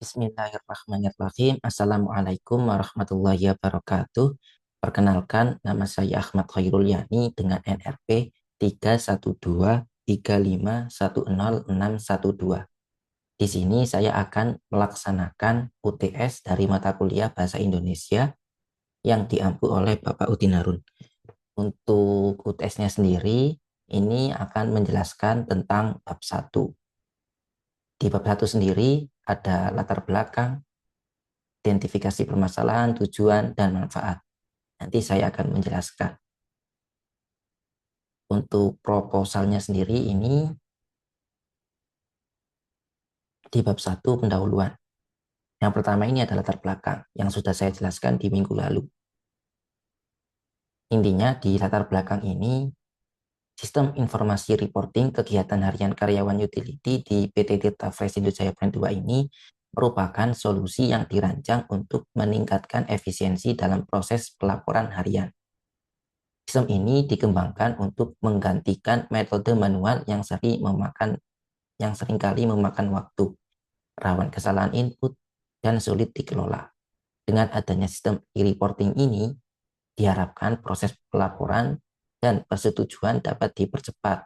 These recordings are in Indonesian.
Bismillahirrahmanirrahim. Assalamualaikum warahmatullahi wabarakatuh. Perkenalkan, nama saya Ahmad Khairul Yani dengan NRP 31235106112. Di sini saya akan melaksanakan UTS dari mata kuliah Bahasa Indonesia yang diampu oleh Bapak Udin Harun. Untuk UTS-nya sendiri, ini akan menjelaskan tentang bab 1. Di bab 1 sendiri ada latar belakang, identifikasi permasalahan, tujuan, dan manfaat. Nanti saya akan menjelaskan. Untuk proposalnya sendiri ini di bab 1 pendahuluan. Yang pertama ini adalah latar belakang yang sudah saya jelaskan di minggu lalu. Intinya di latar belakang ini, sistem informasi reporting kegiatan harian karyawan utility di PT Tirta Fresh Jaya Plan 2 ini merupakan solusi yang dirancang untuk meningkatkan efisiensi dalam proses pelaporan harian. Sistem ini dikembangkan untuk menggantikan metode manual yang seringkali memakan waktu, rawan kesalahan input, dan sulit dikelola. Dengan adanya sistem e-reporting ini, diharapkan proses pelaporan dan persetujuan dapat dipercepat,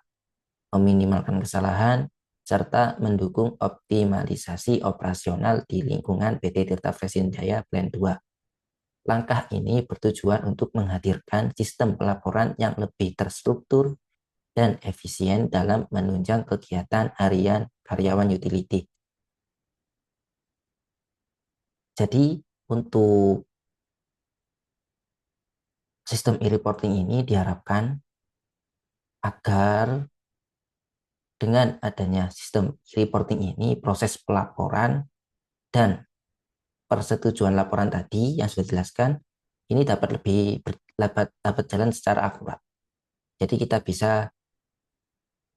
meminimalkan kesalahan, serta mendukung optimalisasi operasional di lingkungan PT Tirta Fresh Jaya Plan 2. Langkah ini bertujuan untuk menghadirkan sistem pelaporan yang lebih terstruktur dan efisien dalam menunjang kegiatan harian karyawan utility. Jadi untuk sistem e-reporting ini diharapkan agar dengan adanya sistem e-reporting ini proses pelaporan dan persetujuan laporan tadi yang sudah dijelaskan ini dapat jalan secara akurat. Jadi kita bisa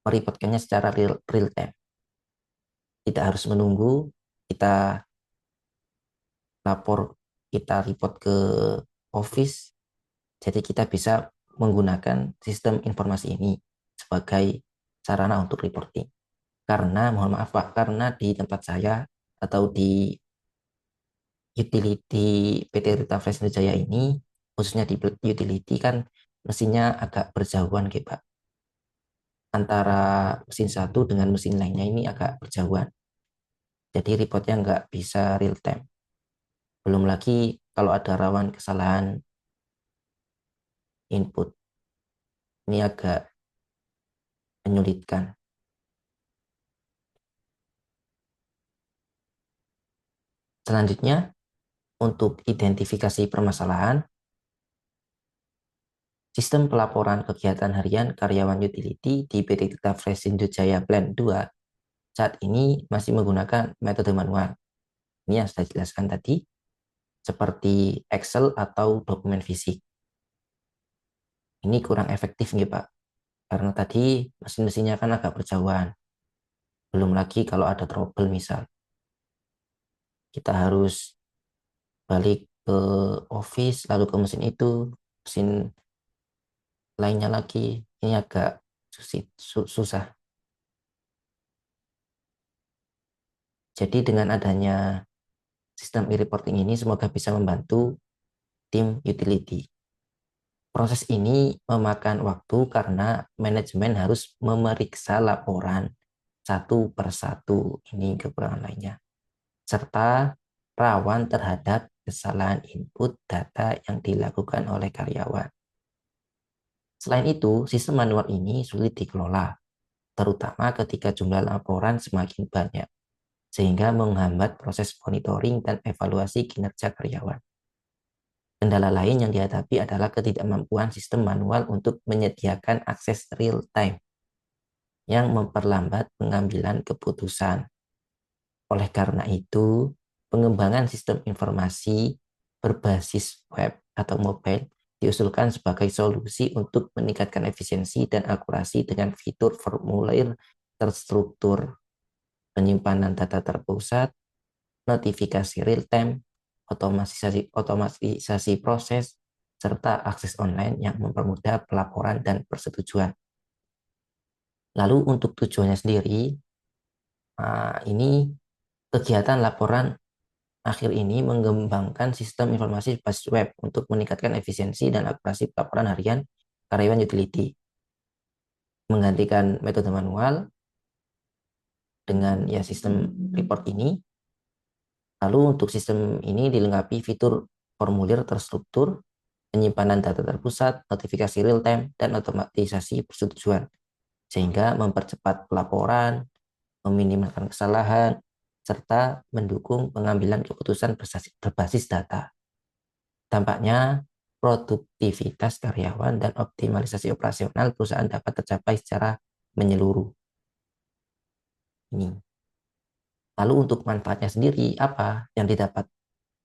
mereportkannya secara real time. Tidak harus menunggu kita report ke office. Jadi kita bisa menggunakan sistem informasi ini sebagai sarana untuk reporting. Karena mohon maaf Pak, karena di tempat saya atau di utility PT Rita Fresh Jaya ini, khususnya di utility kan mesinnya agak berjauhan gitu Pak. Antara mesin satu dengan mesin lainnya ini agak berjauhan. Jadi reportnya nggak bisa real time. Belum lagi kalau ada rawan kesalahan input. Ini agak menyulitkan. Selanjutnya, untuk identifikasi permasalahan, sistem pelaporan kegiatan harian karyawan utility di PT Tirta Fresh Jaya Plan 2 saat ini masih menggunakan metode manual. Ini yang saya jelaskan tadi, seperti Excel atau dokumen fisik. Ini kurang efektif nih Pak, karena tadi mesin-mesinnya kan agak berjauhan. Belum lagi kalau ada trouble misal. Kita harus balik ke office, lalu ke mesin itu, mesin lainnya lagi. Ini agak susah. Jadi dengan adanya sistem e-reporting ini semoga bisa membantu tim utility. Proses ini memakan waktu karena manajemen harus memeriksa laporan satu persatu. Ini kekurangan lainnya. Serta rawan terhadap kesalahan input data yang dilakukan oleh karyawan. Selain itu, sistem manual ini sulit dikelola, terutama ketika jumlah laporan semakin banyak, sehingga menghambat proses monitoring dan evaluasi kinerja karyawan. Kendala lain yang dihadapi adalah ketidakmampuan sistem manual untuk menyediakan akses real time yang memperlambat pengambilan keputusan. Oleh karena itu, pengembangan sistem informasi berbasis web atau mobile diusulkan sebagai solusi untuk meningkatkan efisiensi dan akurasi dengan fitur formulir terstruktur, penyimpanan data terpusat, notifikasi real time, otomatisasi proses, serta akses online yang mempermudah pelaporan dan persetujuan. Lalu untuk tujuannya sendiri, ini kegiatan laporan akhir ini mengembangkan sistem informasi berbasis web untuk meningkatkan efisiensi dan akurasi pelaporan harian karyawan utility, menggantikan metode manual dengan ya sistem report ini. Lalu untuk sistem ini dilengkapi fitur formulir terstruktur, penyimpanan data terpusat, notifikasi real time, dan otomatisasi persetujuan, sehingga mempercepat pelaporan, meminimalkan kesalahan, serta mendukung pengambilan keputusan berbasis data. Dampaknya, produktivitas karyawan dan optimalisasi operasional perusahaan dapat tercapai secara menyeluruh. Ini. Lalu untuk manfaatnya sendiri, apa yang didapat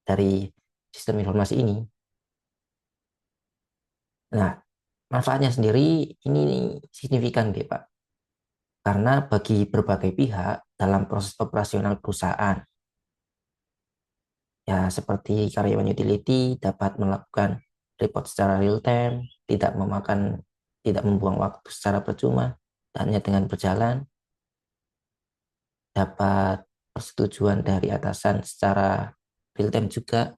dari sistem informasi ini? Nah, manfaatnya sendiri ini signifikan, Pak. Karena bagi berbagai pihak dalam proses operasional perusahaan, ya seperti karyawan utility dapat melakukan report secara real time, tidak membuang waktu secara percuma, dan hanya dengan berjalan, dapat persetujuan dari atasan secara real time juga.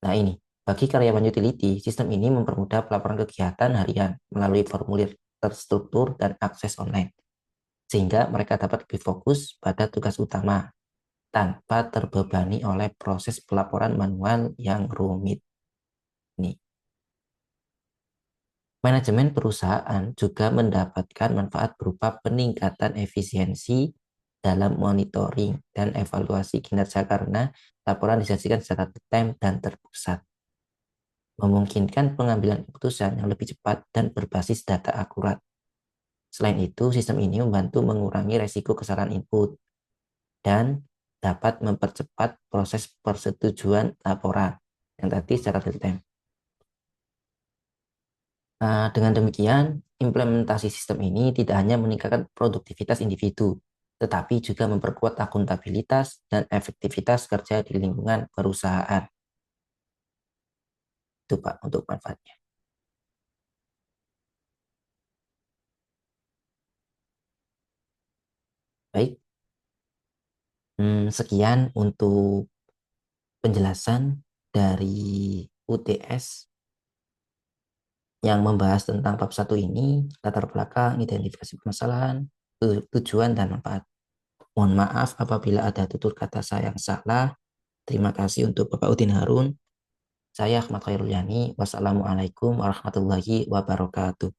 Nah ini, bagi karyawan utility, sistem ini mempermudah pelaporan kegiatan harian melalui formulir terstruktur dan akses online, sehingga mereka dapat lebih fokus pada tugas utama tanpa terbebani oleh proses pelaporan manual yang rumit. Nih, manajemen perusahaan juga mendapatkan manfaat berupa peningkatan efisiensi dalam monitoring dan evaluasi kinerja karena laporan disajikan secara time dan terpusat, memungkinkan pengambilan keputusan yang lebih cepat dan berbasis data akurat. Selain itu, sistem ini membantu mengurangi resiko kesalahan input dan dapat mempercepat proses persetujuan laporan yang tadi secara real time. Dengan demikian, implementasi sistem ini tidak hanya meningkatkan produktivitas individu, tetapi juga memperkuat akuntabilitas dan efektivitas kerja di lingkungan perusahaan. Itu Pak untuk manfaatnya. Baik, sekian untuk penjelasan dari UTS yang membahas tentang bab 1 ini, latar belakang, identifikasi permasalahan, tujuan, dan manfaat. Mohon maaf apabila ada tutur kata saya yang salah. Terima kasih untuk Bapak Udin Harun. Saya Ahmad Khairul Yani. Wassalamualaikum warahmatullahi wabarakatuh.